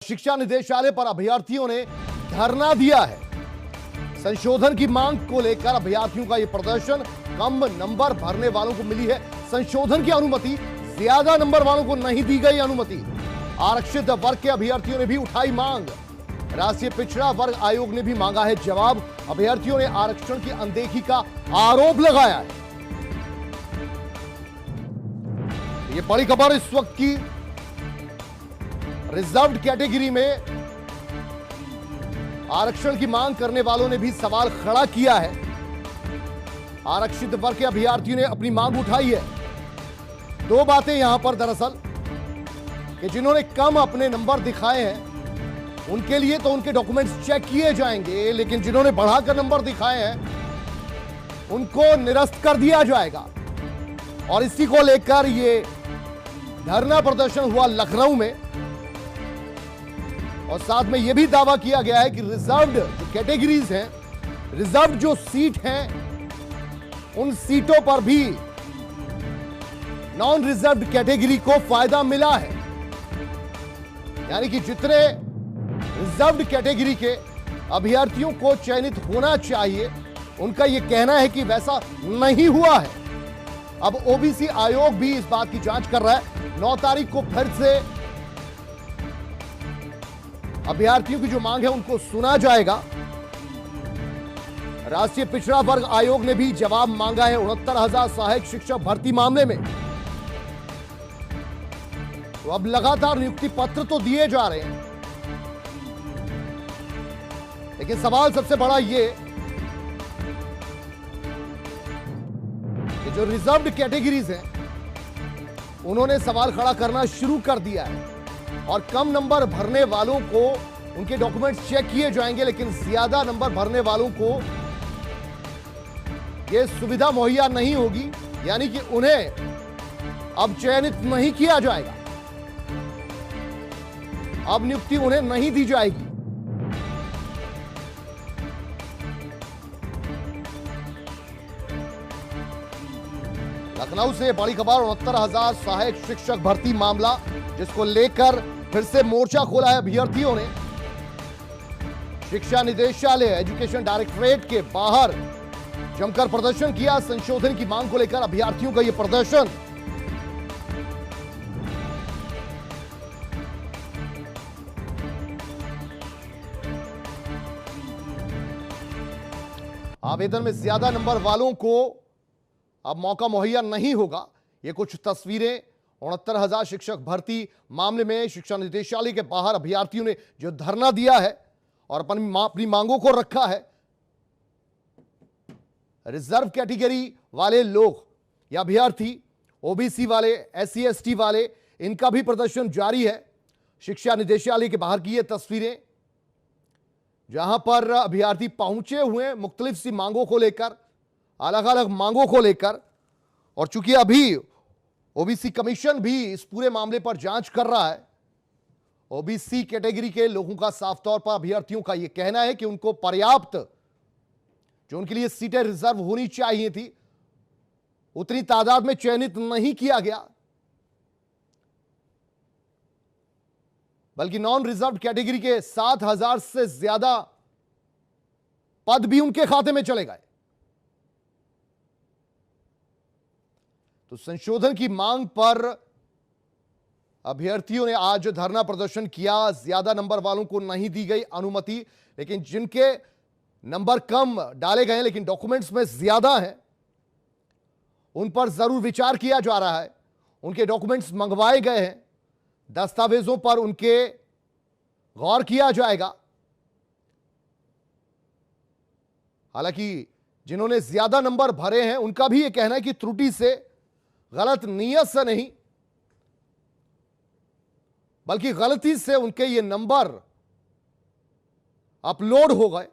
शिक्षा निदेशालय पर अभ्यर्थियों ने धरना दिया है। संशोधन की मांग को लेकर अभ्यर्थियों का यह प्रदर्शन। कम नंबर भरने वालों को मिली है संशोधन की अनुमति, ज्यादा नंबर वालों को नहीं दी गई अनुमति। आरक्षित वर्ग के अभ्यर्थियों ने भी उठाई मांग। राष्ट्रीय पिछड़ा वर्ग आयोग ने भी मांगा है जवाब। अभ्यर्थियों ने आरक्षण की अनदेखी का आरोप लगाया है। ये बड़ी खबर इस वक्त की। रिजर्व्ड कैटेगरी में आरक्षण की मांग करने वालों ने भी सवाल खड़ा किया है। आरक्षित वर्ग के अभ्यर्थियों ने अपनी मांग उठाई है। दो बातें यहां पर दरअसल कि जिन्होंने कम अपने नंबर दिखाए हैं उनके लिए तो उनके डॉक्यूमेंट्स चेक किए जाएंगे, लेकिन जिन्होंने बढ़ाकर नंबर दिखाए हैं उनको निरस्त कर दिया जाएगा। और इसी को लेकर ये धरना प्रदर्शन हुआ लखनऊ में। और साथ में यह भी दावा किया गया है कि रिजर्व्ड जो कैटेगरीज हैं, रिजर्व्ड जो सीट हैं, उन सीटों पर भी नॉन रिजर्व्ड कैटेगरी को फायदा मिला है। यानी कि जितने रिजर्व्ड कैटेगरी के अभ्यर्थियों को चयनित होना चाहिए, उनका यह कहना है कि वैसा नहीं हुआ है। अब ओबीसी आयोग भी इस बात की जांच कर रहा है। 9 तारीख को फिर से अभ्यर्थियों की जो मांग है उनको सुना जाएगा। राष्ट्रीय पिछड़ा वर्ग आयोग ने भी जवाब मांगा है 69,000 सहायक शिक्षक भर्ती मामले में। तो अब लगातार नियुक्ति पत्र तो दिए जा रहे हैं, लेकिन सवाल सबसे बड़ा ये कि जो रिजर्व्ड कैटेगरीज हैं उन्होंने सवाल खड़ा करना शुरू कर दिया है। और कम नंबर भरने वालों को उनके डॉक्यूमेंट्स चेक किए जाएंगे, लेकिन ज्यादा नंबर भरने वालों को यह सुविधा मुहैया नहीं होगी। यानी कि उन्हें अब चयनित नहीं किया जाएगा, अब नियुक्ति उन्हें नहीं दी जाएगी। लखनऊ से बड़ी खबर। 69,000 सहायक शिक्षक भर्ती मामला, जिसको लेकर फिर से मोर्चा खोला है अभ्यर्थियों ने। शिक्षा निदेशालय एजुकेशन डायरेक्टरेट के बाहर जमकर प्रदर्शन किया। संशोधन की मांग को लेकर अभ्यर्थियों का यह प्रदर्शन। आवेदन में ज्यादा नंबर वालों को अब मौका मुहैया नहीं होगा। ये कुछ तस्वीरें 69,000 शिक्षक भर्ती मामले में शिक्षा निदेशालय के बाहर अभ्यर्थियों ने जो धरना दिया है और अपनी मांगों को रखा है। रिजर्व कैटेगरी वाले लोग या अभ्यर्थी, ओबीसी वाले, एससी एसटी वाले, इनका भी प्रदर्शन जारी है। शिक्षा निदेशालय के बाहर की ये तस्वीरें, जहां पर अभ्यर्थी पहुंचे हुए मुख्तलिफ सी मांगों को लेकर, अलग अलग मांगों को लेकर। और चूंकि अभी ओबीसी कमीशन भी इस पूरे मामले पर जांच कर रहा है, ओबीसी कैटेगरी के लोगों का साफ तौर पर अभ्यर्थियों का यह कहना है कि उनको पर्याप्त जो उनके लिए सीटें रिजर्व होनी चाहिए थी उतनी तादाद में चयनित नहीं किया गया, बल्कि नॉन रिजर्व कैटेगरी के 7,000 से ज्यादा पद भी उनके खाते में चले गए। तो संशोधन की मांग पर अभ्यर्थियों ने आज धरना प्रदर्शन किया। ज्यादा नंबर वालों को नहीं दी गई अनुमति, लेकिन जिनके नंबर कम डाले गए लेकिन डॉक्यूमेंट्स में ज्यादा हैं, उन पर जरूर विचार किया जा रहा है। उनके डॉक्यूमेंट्स मंगवाए गए हैं, दस्तावेजों पर उनके गौर किया जाएगा। हालांकि जिन्होंने ज्यादा नंबर भरे हैं उनका भी यह कहना है कि त्रुटि से, गलत नीयत से नहीं, बल्कि गलती से उनके ये नंबर अपलोड हो गए।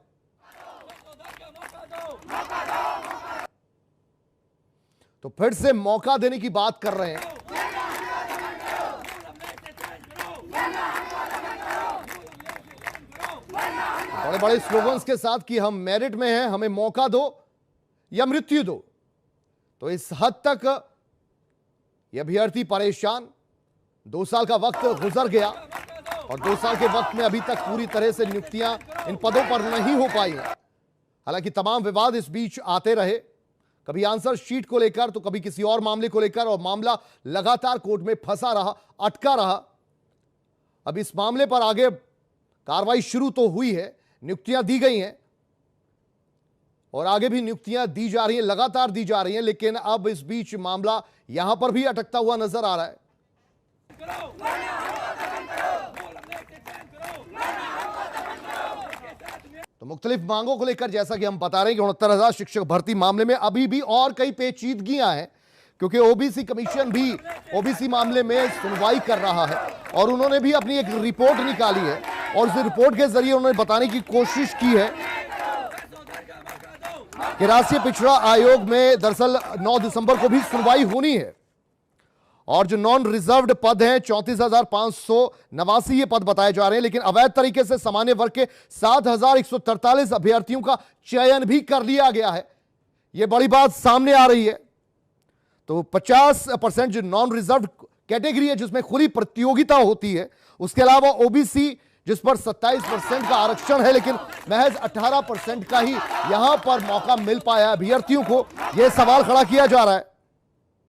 तो फिर से मौका देने की बात कर रहे हैं। बड़े बड़े स्लोगन्स के साथ कि हम मेरिट में हैं, हमें मौका दो या मृत्यु दो। तो इस हद तक ये अभ्यर्थी परेशान। 2 साल का वक्त गुजर गया और 2 साल के वक्त में अभी तक पूरी तरह से नियुक्तियां इन पदों पर नहीं हो पाई हैं। हालांकि तमाम विवाद इस बीच आते रहे, कभी आंसर शीट को लेकर तो कभी किसी और मामले को लेकर, और मामला लगातार कोर्ट में फंसा रहा, अटका रहा। अब इस मामले पर आगे कार्रवाई शुरू तो हुई है, नियुक्तियां दी गई हैं और आगे भी नियुक्तियां दी जा रही हैं, लगातार दी जा रही हैं, लेकिन अब इस बीच मामला यहां पर भी अटकता हुआ नजर आ रहा है। तो मुख्तलिफ मांगों को लेकर जैसा कि हम बता रहे हैं कि 69,000 शिक्षक भर्ती मामले में अभी भी और कई पेचीदगियां हैं, क्योंकि ओबीसी कमीशन भी ओबीसी मामले में सुनवाई कर रहा है और उन्होंने भी अपनी एक रिपोर्ट निकाली है और उस रिपोर्ट के जरिए उन्होंने बताने की कोशिश की है कि राष्ट्रीय पिछड़ा आयोग में दरअसल 9 दिसंबर को भी सुनवाई होनी है और जो नॉन रिजर्व्ड पद हैं 34,589 ये पद बताए जा रहे हैं, लेकिन अवैध तरीके से सामान्य वर्ग के 7,143 अभ्यर्थियों का चयन भी कर लिया गया है। यह बड़ी बात सामने आ रही है। तो 50% जो नॉन रिजर्व्ड कैटेगरी है जिसमें खुली प्रतियोगिता होती है, उसके अलावा ओबीसी जिस पर 27% का आरक्षण है, लेकिन महज 18% का ही यहां पर मौका मिल पाया अभ्यर्थियों को, यह सवाल खड़ा किया जा रहा है।